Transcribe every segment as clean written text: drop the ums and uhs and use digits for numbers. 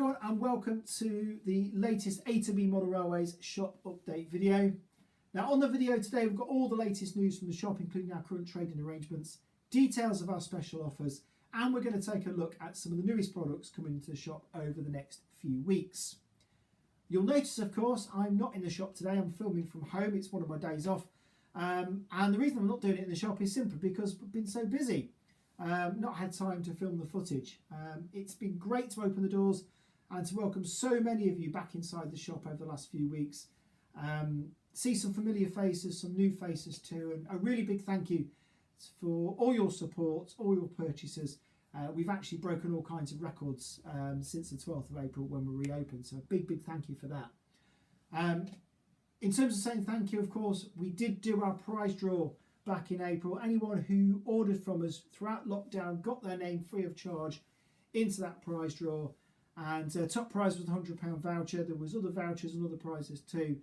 everyone and welcome to the latest A2B Model Railways shop update video. Now on the video today we've got all the latest news from the shop, including our current trading arrangements, details of our special offers, and we're going to take a look at some of the newest products coming into the shop over the next few weeks. You'll notice, of course, I'm not in the shop today. I'm filming from home. It's one of my days off, and the reason I'm not doing it in the shop is simply because I've been so busy. Not had time to film the footage. It's been great to open the doors and to welcome so many of you back inside the shop over the last few weeks. See some familiar faces, some new faces too, and a really big thank you for all your support, all your purchases. We've actually broken all kinds of records since the 12th of April when we reopened, so a big thank you for that. In terms of saying thank you, of course, we did do our prize draw back in April. Anyone who ordered from us throughout lockdown got their name free of charge into that prize draw, and top prize was a £100 voucher. There was other vouchers and other prizes too.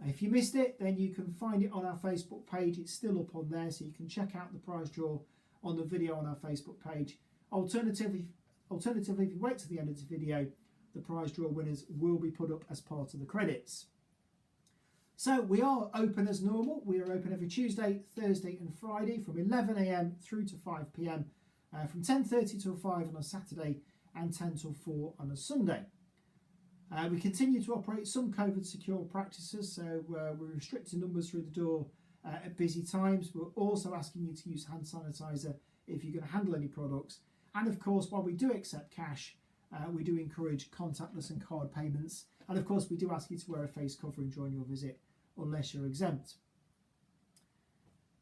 If you missed it, then you can find it on our Facebook page. It's still up on there, so you can check out the prize draw on the video on our Facebook page. Alternatively, if you wait to the end of this video, the prize draw winners will be put up as part of the credits. So we are open as normal. We are open every Tuesday, Thursday and Friday from 11 AM through to 5 PM, from 10:30 till 5 on a Saturday and 10 till 4 on a Sunday. We continue to operate some COVID secure practices, so we're restricting numbers through the door at busy times. We're also asking you to use hand sanitizer if you're going to handle any products. And of course, while we do accept cash, we do encourage contactless and card payments. And of course, we do ask you to wear a face covering during your visit, unless you're exempt.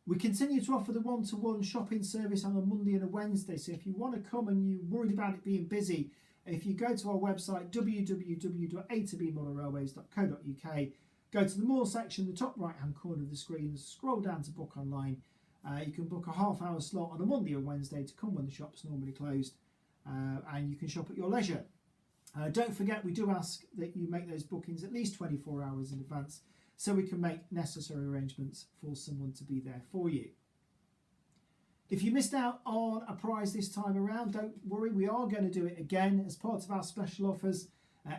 We continue to offer the one-to-one shopping service on a Monday and a Wednesday. So if you want to come and you're worried about it being busy, if you go to our website, www.a2bmodelrailways.co.uk, go to the More section, the top right-hand corner of the screen, scroll down to book online. You can book a half-hour slot on a Monday or Wednesday to come when the shop's normally closed, and you can shop at your leisure. Don't forget, we do ask that you make those bookings at least 24 hours in advance so we can make necessary arrangements for someone to be there for you. If you missed out on a prize this time around, don't worry, we are going to do it again as part of our special offers.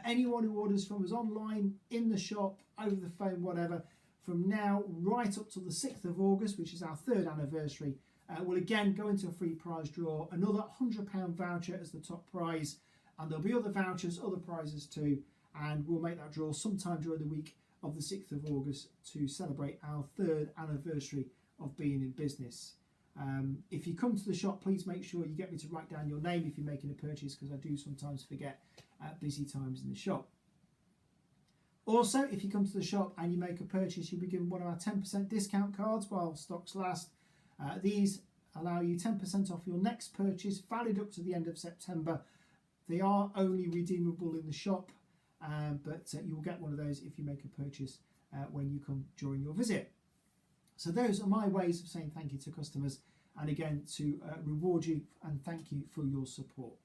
Anyone who orders from us online, in the shop, over the phone, whatever, from now right up till the 6th of August, which is our 3rd anniversary, will again go into a free prize draw, another £100 voucher as the top prize, and there'll be other vouchers, other prizes too, and we'll make that draw sometime during the week of the 6th of August to celebrate our 3rd anniversary of being in business. If you come to the shop, please make sure you get me to write down your name if you're making a purchase, because I do sometimes forget at busy times in the shop. Also, if you come to the shop and you make a purchase, you'll be given one of our 10% discount cards while stocks last. These allow you 10% off your next purchase, valid up to the end of September. They are only redeemable in the shop, but you will get one of those if you make a purchase when you come during your visit. So those are my ways of saying thank you to customers, and again to reward you and thank you for your support.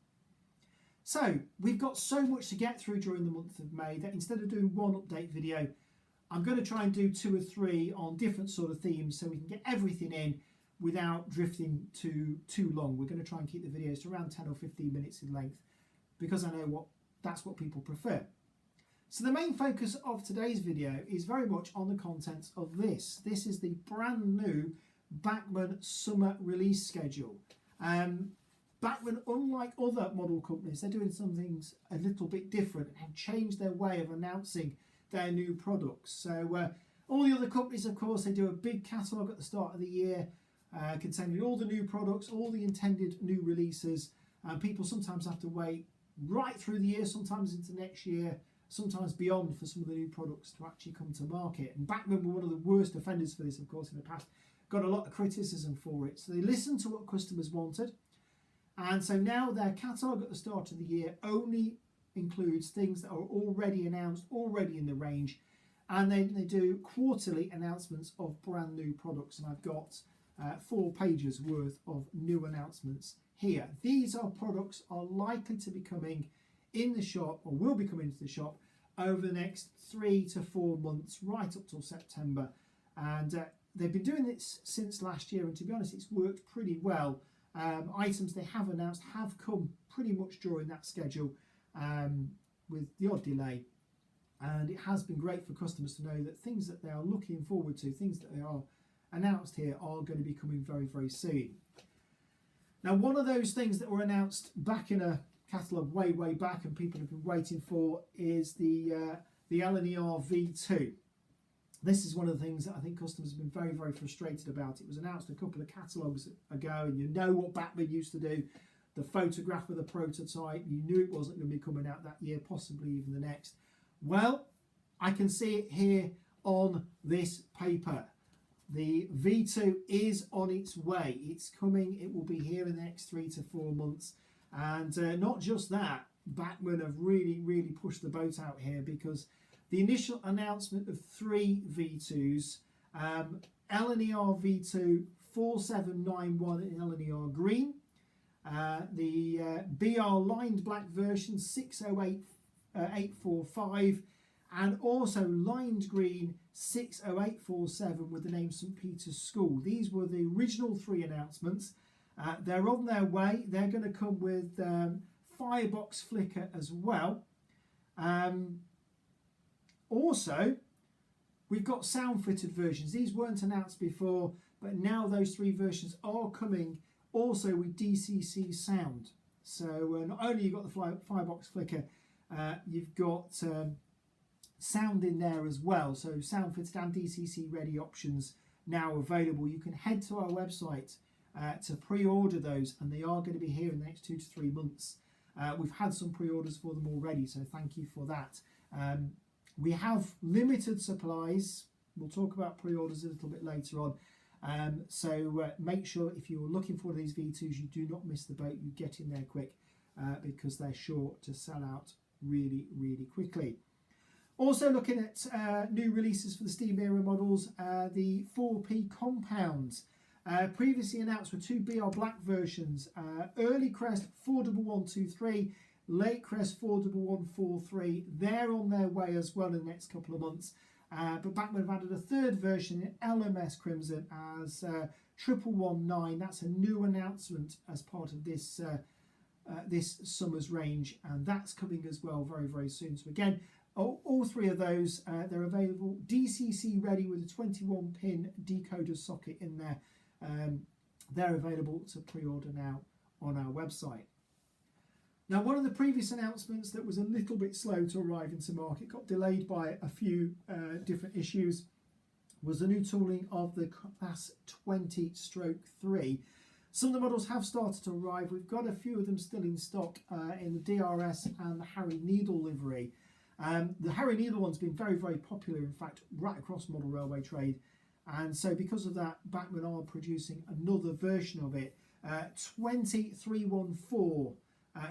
So we've got so much to get through during the month of May that instead of doing one update video, I'm going to try and do 2 or 3 on different sort of themes so we can get everything in without drifting too long. We're going to try and keep the videos to around 10 or 15 minutes in length, because I know that's what people prefer. So the main focus of today's video is very much on the contents of this. This is the brand new Bachmann Summer release schedule. Bachmann, unlike other model companies, they're doing some things a little bit different and have changed their way of announcing their new products. So all the other companies, of course, they do a big catalogue at the start of the year containing all the new products, all the intended new releases, and people sometimes have to wait right through the year, sometimes into next year, sometimes beyond, for some of the new products to actually come to market. And Bachmann were one of the worst offenders for this, of course, in the past. Got a lot of criticism for it. So they listened to what customers wanted. And so now their catalogue at the start of the year only includes things that are already announced, already in the range. And then they do quarterly announcements of brand new products. And I've got 4 pages worth of new announcements here. These are products are likely to be coming in the shop, or will be coming to the shop over the next 3 to 4 months, right up till September. And they've been doing this since last year, and to be honest, it's worked pretty well. Items they have announced have come pretty much during that schedule. with the odd delay. And it has been great for customers to know that things that they are looking forward to, things that they are announced here, are going to be coming very, very soon. Now, one of those things that were announced back in a catalogue way, way back and people have been waiting for is the LNER V2. This is one of the things that I think customers have been very, very frustrated about. It was announced a couple of catalogues ago, and you know what Bachmann used to do. The photograph of the prototype, you knew it wasn't going to be coming out that year, possibly even the next. Well, I can see it here on this paper. The V2 is on its way. It's coming. It will be here in the next 3 to 4 months. And not just that, Bachmann have really, really pushed the boat out here, because the initial announcement of 3 V2s, LNER V2 4791 in LNER green, the BR lined black version 608845, and also lined green 60847 with the name St Peter's School. These were the original 3 announcements. They're on their way. They're going to come with firebox flicker as well. Also, we've got sound fitted versions. These weren't announced before, but now those 3 versions are coming also with DCC sound. So not only you've got the firebox flicker, you've got sound in there as well. So sound fitted and DCC ready options now available. You can head to our website to pre-order those, and they are going to be here in the next 2 to 3 months. We've had some pre-orders for them already, so thank you for that. We have limited supplies. We'll talk about pre-orders a little bit later on. So make sure if you're looking for these V2s, you do not miss the boat. You get in there quick because they're sure to sell out really, really quickly. Also looking at new releases for the steam era models, the 4P compounds. Previously announced were 2 BR black versions, early crest 41123, late crest 41143. They're on their way as well in the next couple of months. But Bachmann have added a 3rd version in LMS Crimson as 1119. That's a new announcement as part of this this summer's range, and that's coming as well very, very soon. So again, all 3 of those, they're available DCC ready with a 21-pin decoder socket in there. They're available to pre-order now on our website. Now, one of the previous announcements that was a little bit slow to arrive into market, got delayed by a few different issues, was the new tooling of the Class 20/3. Some of the models have started to arrive. We've got a few of them still in stock in the DRS and the Harry Needle livery. The Harry Needle one's been very, very popular, in fact, right across model railway trade. And so because of that, Bachmann are producing another version of it. 20314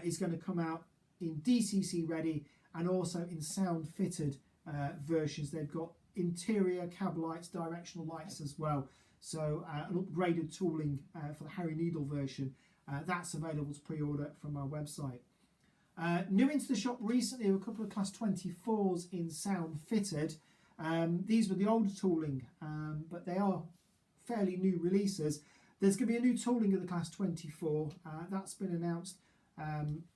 is going to come out in DCC ready and also in sound fitted versions. They've got interior cab lights, directional lights as well. So an upgraded tooling for the Harry Needle version. That's available to pre-order from our website. New into the shop recently were a couple of Class 24s in sound fitted. These were the older tooling, but they are fairly new releases. There's going to be a new tooling of the Class 24. That's been announced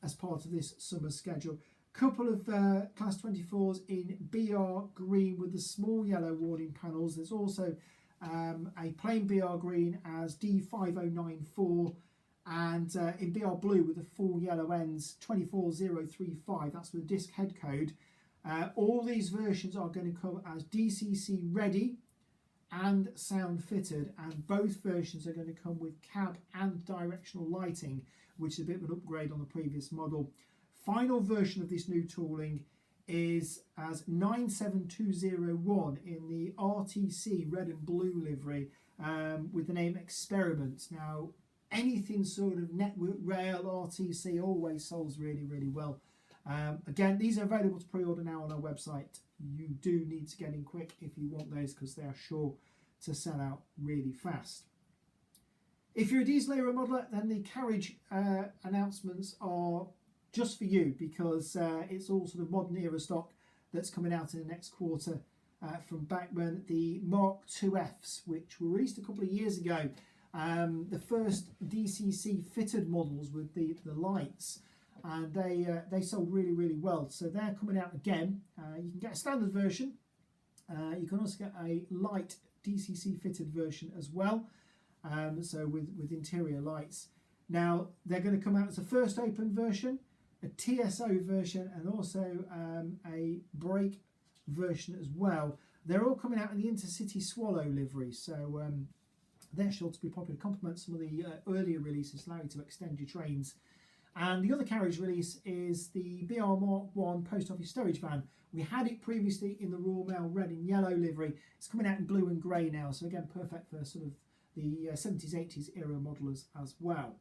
as part of this summer schedule. Couple of Class 24s in BR green with the small yellow warning panels. There's also a plain BR green as D5094 and in BR blue with the full yellow ends 24035. That's with the disc head code. All these versions are going to come as DCC ready and sound fitted, and both versions are going to come with cab and directional lighting, which is a bit of an upgrade on the previous model. Final version of this new tooling is as 97201 in the RTC red and blue livery with the name Experiment. Now, anything sort of network rail RTC always sells really, really well. Again, these are available to pre-order now on our website. You do need to get in quick if you want those, because they are sure to sell out really fast. If you're a diesel era modeler, then the carriage announcements are just for you, because it's all sort of modern era stock that's coming out in the next quarter from Bachmann. The Mark IIFs, which were released a couple of years ago, the first DCC fitted models with the lights. and they sold really well. So they're coming out again. You can get a standard version. You can also get a light DCC fitted version as well. So with interior lights. Now they're going to come out as a first open version, a TSO version, and also a brake version as well. They're all coming out in the Intercity Swallow livery, so they're sure to be popular. Complement some of the earlier releases, allow you to extend your trains. And the other carriage release is the BR Mark 1 post office stowage van. We had it previously in the Royal Mail red and yellow livery. It's coming out in blue and grey now, so again perfect for sort of the 70s, 80s era modelers as well.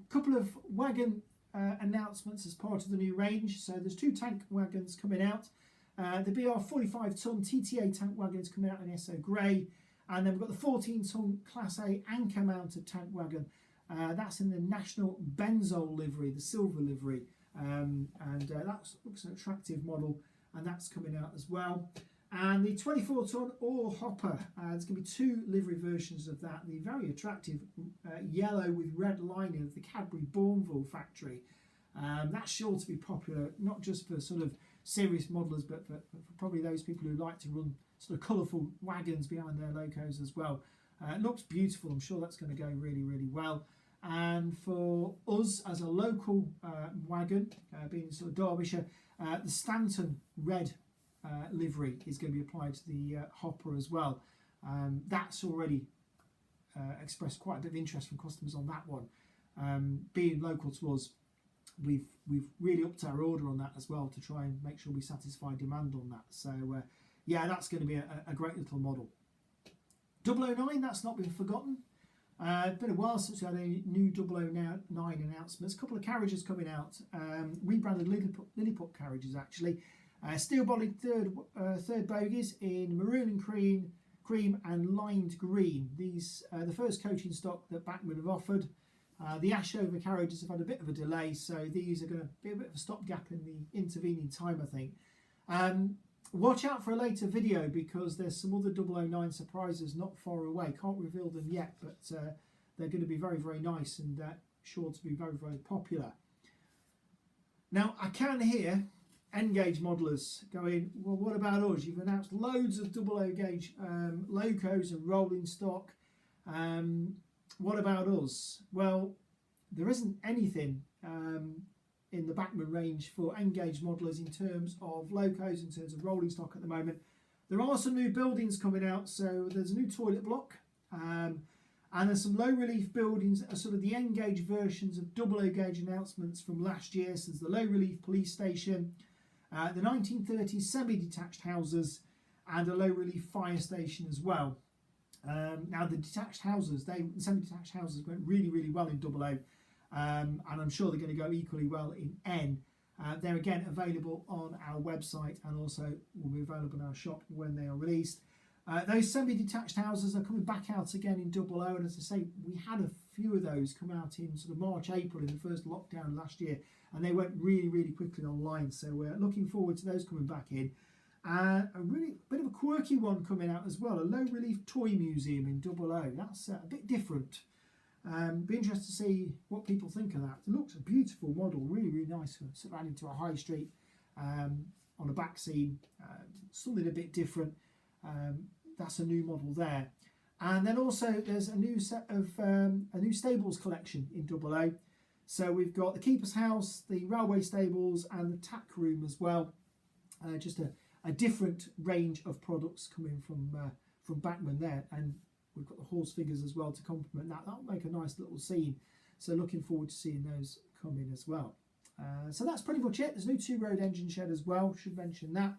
Couple of wagon announcements as part of the new range. So there's 2 tank wagons coming out. The BR 45-ton TTA tank wagons coming out in SO Grey, and then we've got the 14-ton Class A anchor-mounted tank wagon. That's in the National Benzol livery, the silver livery, and that looks an attractive model, and that's coming out as well. And the 24-ton ore hopper, there's going to be 2 livery versions of that. The very attractive yellow with red lining of the Cadbury Bourneville factory. That's sure to be popular, not just for sort of serious modelers, but for probably those people who like to run sort of colourful wagons behind their locos as well. It looks beautiful. I'm sure that's going to go really well. And for us as a local wagon, being sort of Derbyshire, the Stanton red livery is going to be applied to the hopper as well. That's already expressed quite a bit of interest from customers on that one. Being local to us, we've really upped our order on that as well to try and make sure we satisfy demand on that. So yeah, that's going to be a great little model. 009, that's not been forgotten. It's been a while since we had any new 009 announcements. A couple of carriages coming out, rebranded Lilliput carriages actually. Steel bodied third bogies in maroon and cream and limed green. These the first coaching stock that Bachmann have offered. The Ashover carriages have had a bit of a delay, so these are going to be a bit of a stopgap in the intervening time, I think. Watch out for a later video because there's some other 009 surprises not far away. Can't reveal them yet, but they're going to be very nice and sure to be very popular. Now, I can hear N-gauge modelers going, well, what about us? You've announced loads of 00 gauge locos and rolling stock. What about us? Well, there isn't anything in the Bachmann range for N-gauge modelers in terms of locos, in terms of rolling stock at the moment. There are some new buildings coming out, so there's a new toilet block, and there's some low relief buildings that are sort of the N-gauge versions of 00 gauge announcements from last year. So there's the low relief police station, the 1930s semi-detached houses, and a low relief fire station as well. Now the detached houses, the semi-detached houses went really well in 00. And I'm sure they're going to go equally well in N. They're again available on our website and also will be available in our shop when they are released. Those semi-detached houses are coming back out again in 00, and as I say, we had a few of those come out in sort of March, April in the first lockdown last year, and they went really quickly online, so we're looking forward to those coming back in. A really bit of a quirky one coming out as well, a low relief toy museum in 00. That's a bit different. Be interested to see what people think of that. It looks a beautiful model, really nice, sort of added to a high street on a back scene, something a bit different. That's a new model there. And then also there's a new set of a new stables collection in 00. So we've got the keeper's house, the railway stables, and the tack room as well. Just a different range of products coming from Bachmann there, and we've got the horse figures as well to complement that. That'll make a nice little scene. So looking forward to seeing those come in as well. So that's pretty much it. There's a new 2-road engine shed as well. Should mention that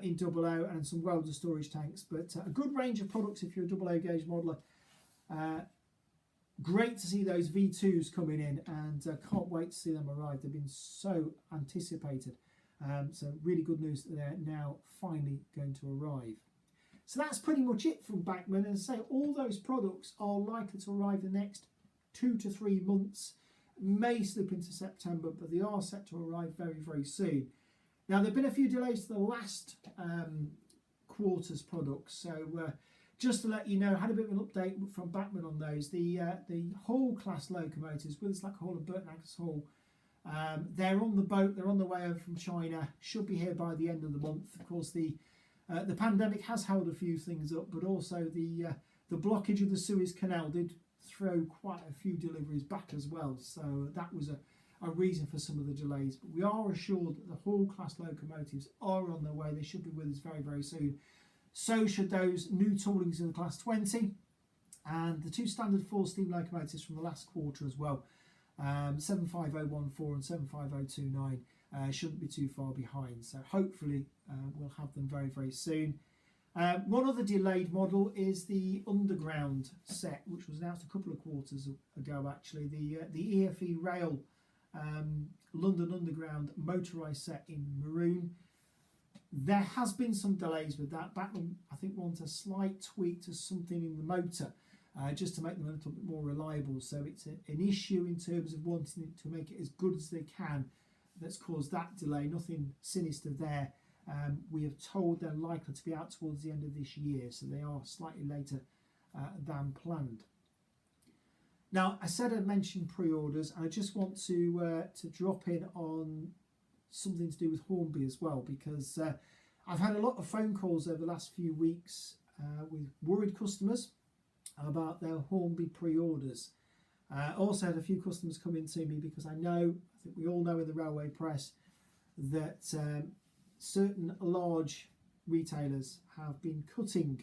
in 00, and some welder storage tanks. But a good range of products if you're a 00 gauge modeler. Great to see those V2s coming in, and can't wait to see them arrive. They've been so anticipated. So really good news that they're now finally going to arrive. So that's pretty much it from Bachmann. And as I say, all those products are likely to arrive in the next 2 to 3 months. May slip into September, but they are set to arrive very soon. Now, there have been a few delays to the last quarter's products. So just to let you know, I had a bit of an update from Bachmann on those. The Hall class locomotives, Willis Slack Hall and Burton Angus Hall, They're on the boat, they're on the way over from China, should be here by the end of the month. Of course, the pandemic has held a few things up, but also the blockage of the Suez Canal did throw quite a few deliveries back as well. So that was a reason for some of the delays. But we are assured that the Hall class locomotives are on their way. They should be with us very, very soon. So should those new toolings in the Class 20 and the 2 standard 4 steam locomotives from the last quarter as well. 75014 and 75029 shouldn't be too far behind. So hopefully we'll have them very, very soon. One other delayed model is the Underground set, which was announced a couple of quarters ago actually. The EFE Rail London Underground motorised set in maroon. There has been some delays with that. Bachmann, I think, want a slight tweak to something in the motor just to make them a little bit more reliable. So it's an issue in terms of wanting to make it as good as they can that's caused that delay. Nothing sinister there. We have told they're likely to be out towards the end of this year, so they are slightly later than planned. Now, I said I'd mention pre-orders, and I just want to drop in on something to do with Hornby as well, because I've had a lot of phone calls over the last few weeks with worried customers about their Hornby pre-orders. Also had a few customers come in to me because I think we all know in the railway press that certain large retailers have been cutting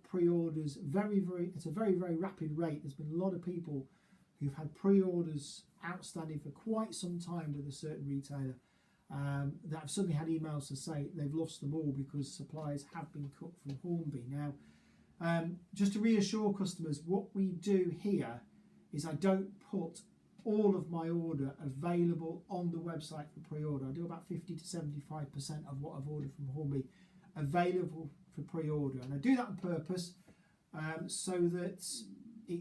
pre-orders at a very, very rapid rate. There's been a lot of people who've had pre-orders outstanding for quite some time with a certain retailer that have suddenly had emails to say they've lost them all because supplies have been cut from Hornby. Now, just to reassure customers, what we do here is I don't put all of my order available on the website for pre-order. I do about 50 to 75% of what I've ordered from Hornby available for pre-order, and I do that on purpose so that it,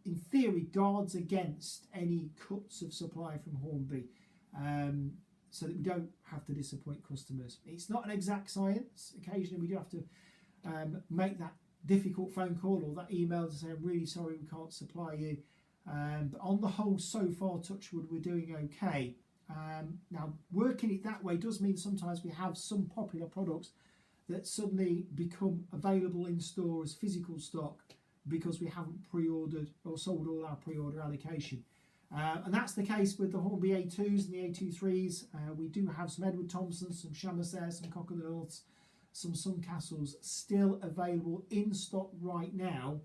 in theory, guards against any cuts of supply from Hornby, so that we don't have to disappoint customers. It's not an exact science. Occasionally we do have to make that difficult phone call or that email to say, I'm really sorry we can't supply you. But on the whole, so far, touch wood, we're doing okay. Now, working it that way does mean sometimes we have some popular products that suddenly become available in store as physical stock because we haven't pre-ordered or sold all our pre-order allocation. And that's the case with the Hornby A2s and the A23s. We do have some Edward Thompsons, some Chamoisers, some Cock of the Norths, some Suncastles still available in stock right now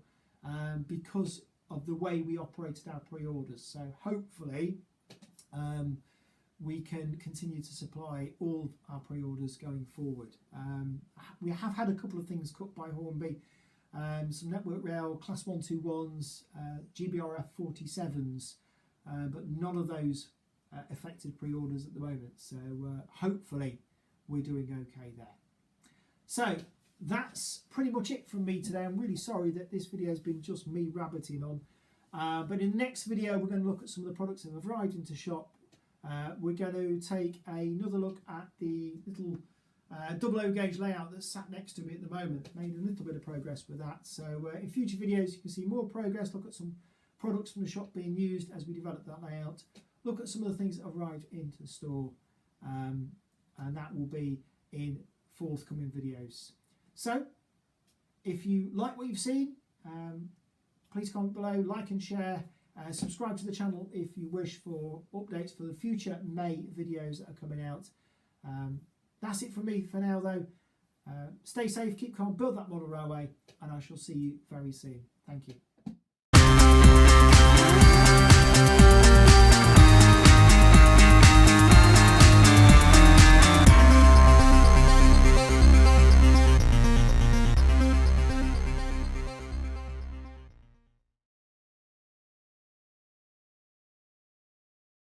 because of the way we operated our pre-orders. So hopefully we can continue to supply all our pre-orders going forward. We have had a couple of things cut by Hornby, some Network Rail Class 121s, GBRF 47s, but none of those affected pre-orders at the moment. So hopefully we're doing okay there. So that's pretty much it from me today. I'm really sorry that this video has been just me rabbiting on. But in the next video, we're going to look at some of the products that have arrived into shop. We're going to take another look at the little double O gauge layout that's sat next to me at the moment. Made a little bit of progress with that. So in future videos, you can see more progress, look at some products from the shop being used as we develop that layout. Look at some of the things that have arrived into the store. And that will be in forthcoming videos. So if you like what you've seen, please comment below, like and share, subscribe to the channel if you wish for updates for the future May videos that are coming out. That's it from me for now though. Stay safe, keep calm, build that model railway, and I shall see you very soon. Thank you.